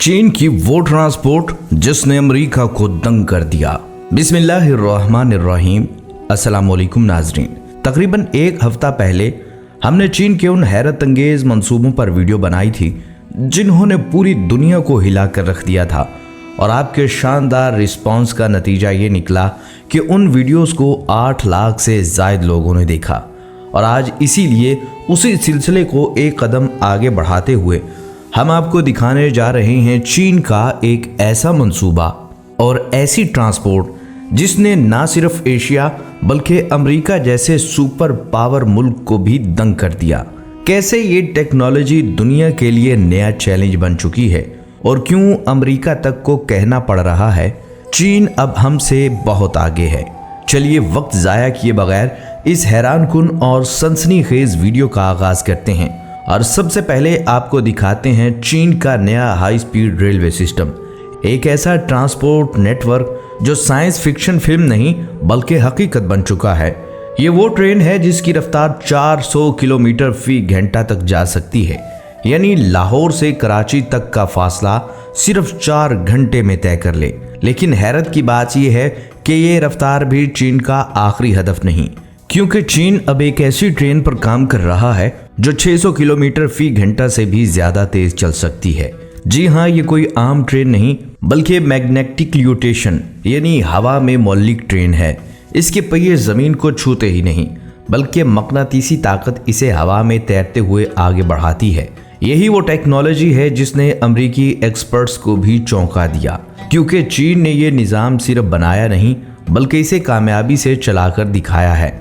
चीन की वो ट्रांसपोर्ट जिसने अमेरिका को दंग कर दिया। बिस्मिल्लाहिर्रहमानिर्रहीम। अस्सलाम वालेकुम नाजरीन। तकरीबन एक हफ्ता पहले हमने चीन के उन हैरत अंगेज मंसूबों पर वीडियो बनाई थी जिन्होंने पूरी दुनिया को हिला कर रख दिया था, और आपके शानदार रिस्पांस का नतीजा ये निकला कि उन वीडियोस को 8 लाख से ज़ायद लोगों ने देखा। और आज इसीलिए उसी सिलसिले को एक कदम आगे बढ़ाते हुए हम आपको दिखाने जा रहे हैं चीन का एक ऐसा मंसूबा और ऐसी ट्रांसपोर्ट जिसने ना सिर्फ एशिया बल्कि अमेरिका जैसे सुपर पावर मुल्क को भी दंग कर दिया। कैसे ये टेक्नोलॉजी दुनिया के लिए नया चैलेंज बन चुकी है और क्यों अमेरिका तक को कहना पड़ रहा है चीन अब हमसे बहुत आगे है। चलिए वक्त ज़ाया किए बगैर इस हैरानकुन और सनसनीखेज वीडियो का आगाज करते हैं और सबसे पहले आपको दिखाते हैं चीन का नया हाई स्पीड रेलवे सिस्टम, एक ऐसा ट्रांसपोर्ट नेटवर्क जो साइंस फिक्शन फिल्म नहीं बल्कि हकीकत बन चुका है। ये वो ट्रेन है जिसकी रफ्तार 400 किलोमीटर फी घंटा तक जा सकती है, यानी लाहौर से कराची तक का फासला सिर्फ 4 घंटे में तय कर ले। लेकिन हैरत की बात यह है कि ये रफ्तार भी चीन का आखिरी हदफ नहीं, क्योंकि चीन अब एक ऐसी ट्रेन पर काम कर रहा है जो 600 किलोमीटर फी घंटा से भी ज्यादा तेज चल सकती है। जी हाँ, ये कोई आम ट्रेन नहीं बल्कि मैग्नेटिक ल्यूटेशन यानी हवा में मौलिक ट्रेन है। इसके पहिए जमीन को छूते ही नहीं बल्कि मकनातीसी ताकत इसे हवा में तैरते हुए आगे बढ़ाती है। यही वो टेक्नोलॉजी है जिसने अमेरिकी एक्सपर्ट्स को भी चौंका दिया, क्योंकि चीन ने ये निज़ाम सिर्फ बनाया नहीं बल्कि इसे कामयाबी से चलाकर दिखाया है।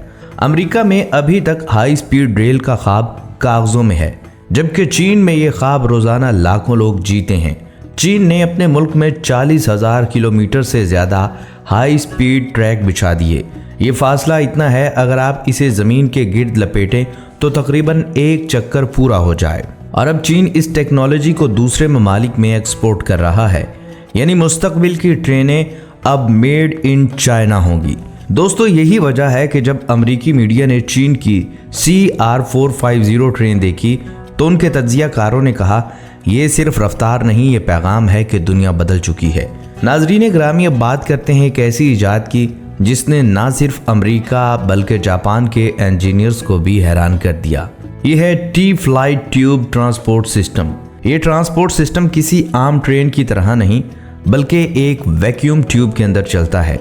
अमेरिका में अभी तक हाई स्पीड रेल का ख्वाब कागजों में है, जबकि चीन में ये ख्वाब रोजाना लाखों लोग जीते हैं। चीन ने अपने मुल्क में 40,000 किलोमीटर से ज़्यादा हाई स्पीड ट्रैक बिछा दिए। ये फासला इतना है अगर आप इसे ज़मीन के गिर्द लपेटें तो तकरीबन एक चक्कर पूरा हो जाए। और अब चीन इस टेक्नोलॉजी को दूसरे ममालिक में एक्सपोर्ट कर रहा है, यानी मुस्तकबिल की ट्रेनें अब मेड इन चाइना होंगी। दोस्तों, यही वजह है कि जब अमेरिकी मीडिया ने चीन की CR450 ट्रेन देखी तो उनके तज्जियाकारों ने कहा ये सिर्फ रफ्तार नहीं, ये पैगाम है कि दुनिया बदल चुकी है। नाजरीन ग्रामी, अब बात करते हैं एक ऐसी इजाद की जिसने ना सिर्फ अमेरिका बल्कि जापान के इंजीनियर्स को भी हैरान कर दिया। यह है टी-फ्लाइट ट्यूब ट्रांसपोर्ट सिस्टम। ये ट्रांसपोर्ट सिस्टम किसी आम ट्रेन की तरह नहीं बल्कि एक वैक्यूम ट्यूब के अंदर चलता है,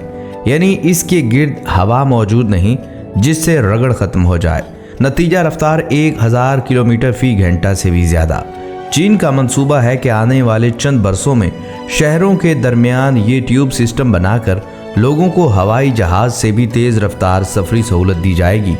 यानी इसके गिर्द हवा मौजूद नहीं जिससे रगड़ खत्म हो जाए। नतीजा रफ्तार 1000 किलोमीटर फी घंटा से भी ज्यादा। चीन का मंसूबा है कि आने वाले चंद बरसों में शहरों के दरमियान ये ट्यूब सिस्टम बनाकर लोगों को हवाई जहाज से भी तेज रफ्तार सफरी सहूलत दी जाएगी।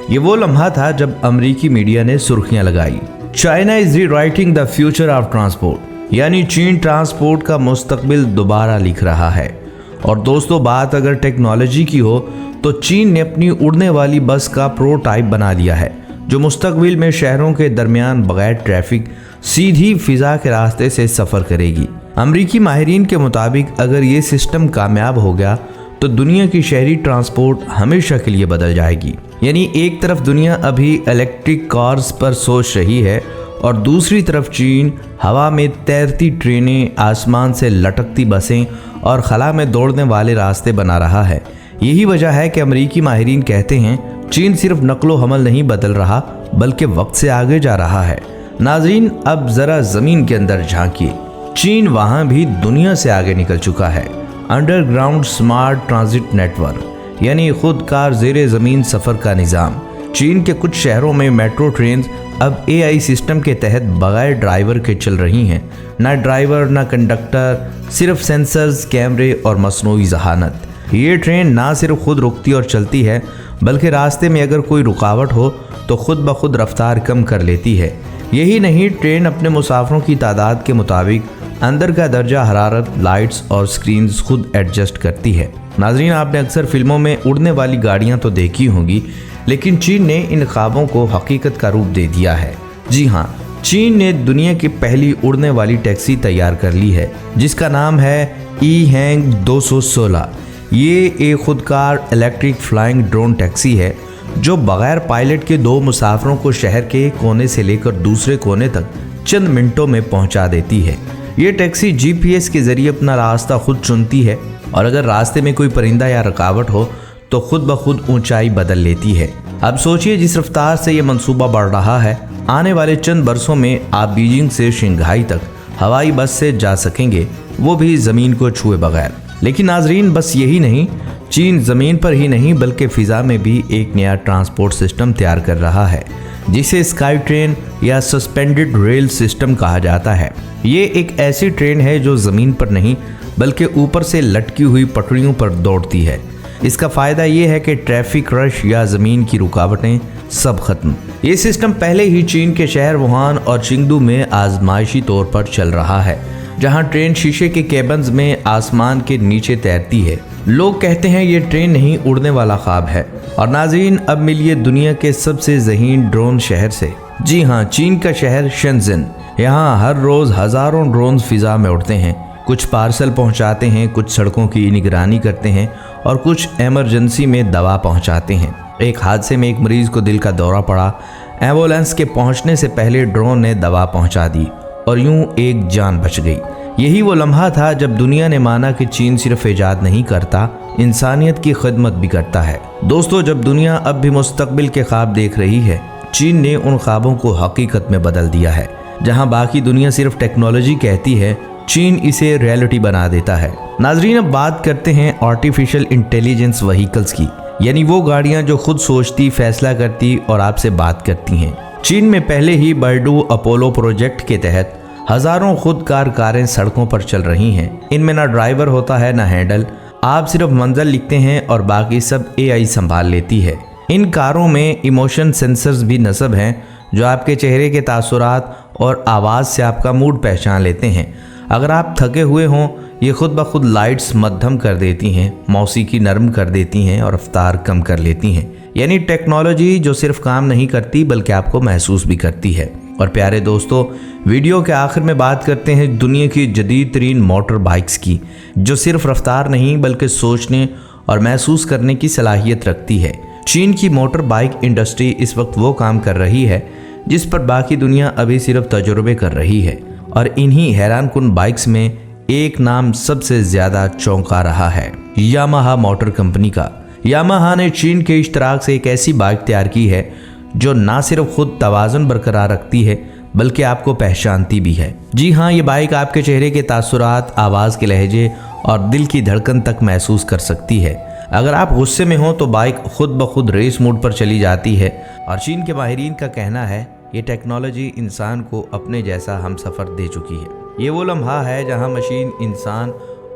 ये वो लम्हा था जब अमेरिकी मीडिया ने सुर्खियां लगाई, China is rewriting the future of transport, यानी चीन ट्रांसपोर्ट का मुस्तकबिल दोबारा लिख रहा है। और दोस्तों, बात अगर टेक्नोलॉजी की हो तो चीन ने अपनी उड़ने वाली बस का प्रोटोटाइप बना लिया है जो मुस्तकबिल में शहरों के दरमियान बगैर ट्रैफिक सीधी फिजा के रास्ते से सफ़र करेगी। अमरीकी माहिरीन के मुताबिक अगर ये सिस्टम कामयाब हो गया तो दुनिया की शहरी ट्रांसपोर्ट हमेशा के लिए बदल जाएगी। यानी एक तरफ दुनिया अभी इलेक्ट्रिक कार्स पर सोच रही है और दूसरी तरफ चीन हवा में तैरती ट्रेनें, आसमान से लटकती बसें और खला में दौड़ने वाले रास्ते बना रहा है। यही वजह है कि अमेरिकी माहिरीन कहते हैं चीन सिर्फ नक्लो हमल नहीं बदल रहा बल्कि वक्त से आगे जा रहा है। नाजरीन, अब ज़रा ज़मीन के अंदर झांकिए, चीन वहाँ भी दुनिया से आगे निकल चुका है। अंडरग्राउंड स्मार्ट ट्रांजिट नेटवर्क यानी खुद कार ज़ेरे ज़मीन सफ़र का निज़ाम। चीन के कुछ शहरों में मेट्रो ट्रेन अब AI सिस्टम के तहत बगैर ड्राइवर के चल रही हैं। ना ड्राइवर ना कंडक्टर, सिर्फ सेंसर्स, कैमरे और मसनूई ज़हानत। ये ट्रेन ना सिर्फ खुद रुकती और चलती है बल्कि रास्ते में अगर कोई रुकावट हो तो खुद ब खुद रफ्तार कम कर लेती है। यही नहीं, ट्रेन अपने मुसाफिरों की तादाद के मुताबिक अंदर का दर्जा हरारत, लाइट्स और स्क्रीन्स खुद एडजस्ट करती है। नाजरीन, आपने अक्सर फिल्मों में उड़ने वाली गाड़ियाँ तो देखी होंगी, लेकिन चीन ने इन ख्वाबों को हकीकत का रूप दे दिया है। जी हाँ, चीन ने दुनिया की पहली उड़ने वाली टैक्सी तैयार कर ली है जिसका नाम है ई-हैंग 216। ये एक खुदकार इलेक्ट्रिक फ्लाइंग ड्रोन टैक्सी है जो बगैर पायलट के 2 मुसाफिरों को शहर के एक कोने से लेकर दूसरे कोने तक चंद मिनटों में पहुंचा देती है। ये टैक्सी GPS के जरिए अपना रास्ता खुद चुनती है और अगर रास्ते में कोई परिंदा या रुकावट हो तो खुद ब खुद ऊंचाई बदल लेती है। अब सोचिए जिस रफ्तार से ये मंसूबा बढ़ रहा है, आने वाले चंद बरसों में आप बीजिंग से शंघाई तक हवाई बस से जा सकेंगे, वो भी ज़मीन को छुए बगैर। लेकिन नाजरीन, बस यही नहीं, चीन ज़मीन पर ही नहीं बल्कि फ़िज़ा में भी एक नया ट्रांसपोर्ट सिस्टम तैयार कर रहा है जिसे स्काई ट्रेन या सस्पेंडेड रेल सिस्टम कहा जाता है। ये एक ऐसी ट्रेन है जो ज़मीन पर नहीं बल्कि ऊपर से लटकी हुई पटरियों पर दौड़ती है। इसका फ़ायदा ये है कि ट्रैफिक रश या ज़मीन की रुकावटें सब खत्म। ये सिस्टम पहले ही चीन के शहर वुहान और चिंगडू में आजमाइशी तौर पर चल रहा है, जहां ट्रेन शीशे के केबन्स में आसमान के नीचे तैरती है। लोग कहते हैं ये ट्रेन नहीं उड़ने वाला ख्वाब है। और नाज़रीन, अब मिलिए दुनिया के सबसे ज़हीन ड्रोन शहर से। जी हाँ, चीन का शहर शेंज़ेन। यहाँ हर रोज़ हज़ारों ड्रोन फ़िज़ा में उड़ते हैं। कुछ पार्सल पहुँचाते हैं, कुछ सड़कों की निगरानी करते हैं और कुछ एमरजेंसी में दवा पहुँचाते हैं। एक हादसे में एक मरीज़ को दिल का दौरा पड़ा। एम्बुलेंस के पहुँचने से पहले ड्रोन ने दवा पहुँचा दी और यूं एक जान बच गई। यही वो लम्हा था जब दुनिया ने माना कि चीन सिर्फ इजाद नहीं करता, इंसानियत की खिदमत भी करता है। दोस्तों, जब दुनिया अब भी मुस्तकबिल के ख्वाब देख रही है, चीन ने उन ख्वाबों को हकीकत में बदल दिया है। जहां बाकी दुनिया सिर्फ टेक्नोलॉजी कहती है, चीन इसे रियलिटी बना देता है। नाजरीन, अब बात करते हैं आर्टिफिशियल इंटेलिजेंस व्हीकल्स की, यानी वो गाड़ियां जो खुद सोचती, फैसला करती और आपसे बात करती हैं। चीन में पहले ही बर्डू अपोलो प्रोजेक्ट के तहत हजारों खुदकार कारें सड़कों पर चल रही हैं। इनमें ना ड्राइवर होता है ना हैंडल, आप सिर्फ मंजिल लिखते हैं और बाकी सब AI संभाल लेती है। इन कारों में इमोशन सेंसर्स भी नस्ब हैं जो आपके चेहरे के तासुरात और आवाज़ से आपका मूड पहचान लेते हैं। अगर आप थके हुए हों, ये खुद ब खुद लाइट्स मध्यम कर देती हैं, मौसीकी नरम कर देती हैं और रफ्तार कम कर लेती हैं। यानी टेक्नोलॉजी जो सिर्फ काम नहीं करती बल्कि आपको महसूस भी करती है। और प्यारे दोस्तों, वीडियो के आखिर में बात करते हैं दुनिया की जदीद तरीन मोटर बाइक्स की, जो सिर्फ रफ्तार नहीं बल्कि सोचने और महसूस करने की सलाहियत रखती है। चीन की मोटर बाइक इंडस्ट्री इस वक्त वो काम कर रही है जिस पर बाकी दुनिया अभी सिर्फ तजुर्बे कर रही है। और इन्हीं हैरानकुन बाइक्स में एक नाम सबसे ज़्यादा चौंका रहा है, यामाहा मोटर कंपनी का। यामाहा ने चीन के इश्तराक से एक ऐसी बाइक तैयार की है जो ना सिर्फ खुद तवाज़ुन बरकरार रखती है बल्कि आपको पहचानती भी है। जी हाँ, ये बाइक आपके चेहरे के तासुरात, आवाज़ के लहजे और दिल की धड़कन तक महसूस कर सकती है। अगर आप गुस्से में हो तो बाइक खुद ब खुद रेस मोड पर चली जाती है। और चीन के माहिरीन का कहना है ये टेक्नोलॉजी इंसान को अपने जैसा हमसफ़र दे चुकी है। ये वो लम्हा है जहाँ मशीन, इंसान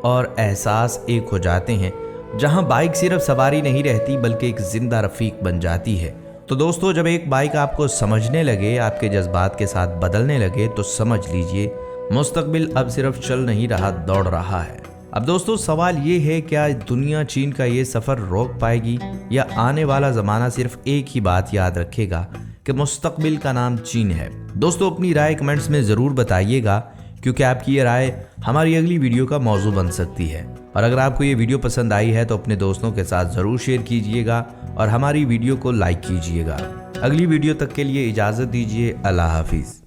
और एहसास एक हो जाते हैं, जहाँ बाइक सिर्फ सवारी नहीं रहती बल्कि एक जिंदा रफ़ीक बन जाती है। तो दोस्तों, जब एक बाइक आपको समझने लगे, आपके जज्बात के साथ बदलने लगे, तो समझ लीजिए मुस्तकबिल अब सिर्फ चल नहीं रहा, दौड़ रहा है। अब दोस्तों, सवाल ये है, क्या दुनिया चीन का ये सफ़र रोक पाएगी या आने वाला ज़माना सिर्फ एक ही बात याद रखेगा कि मुस्तकबिल का नाम चीन है? दोस्तों, अपनी राय कमेंट्स में ज़रूर बताइएगा, क्योंकि आपकी ये राय हमारी अगली वीडियो का मौजू बन सकती है। और अगर आपको ये वीडियो पसंद आई है तो अपने दोस्तों के साथ ज़रूर शेयर कीजिएगा और हमारी वीडियो को लाइक कीजिएगा। अगली वीडियो तक के लिए इजाज़त दीजिए। अल्लाह हाफिज़।